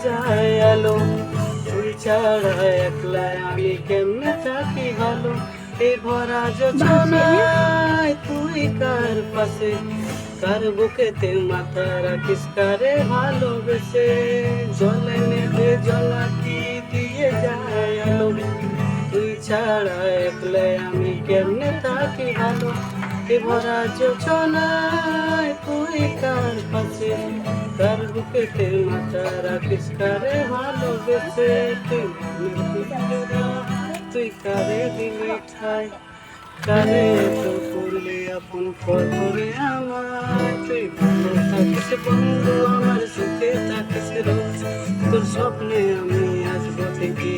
যায় আলো, তুই ছাড়া একলা আমি কেমনে থাকি ভালো। এই ভরা যোজনায় তুই কার পাশে, কার বুকেতে মাথা রাখিস কারে ভালোবেসে। জলে নেভে জলাকি দিয়ে যায় আলো, তুই ছাড়া একলা আমি কেমনে থাকি ভালো। এ ভরা যোজনায় তুই কার পাশে, কার বুকেতে মাথা রাখিস কারে ভালোবেসে। তুই কারে দিলি ঠাই, কারে তো করলে আপন করে আমায়। তুই ভালো থাকিস বন্ধু আমার, সুখে থাকিস রোজ, তোর স্বপ্নে আমি আসবো থেকে।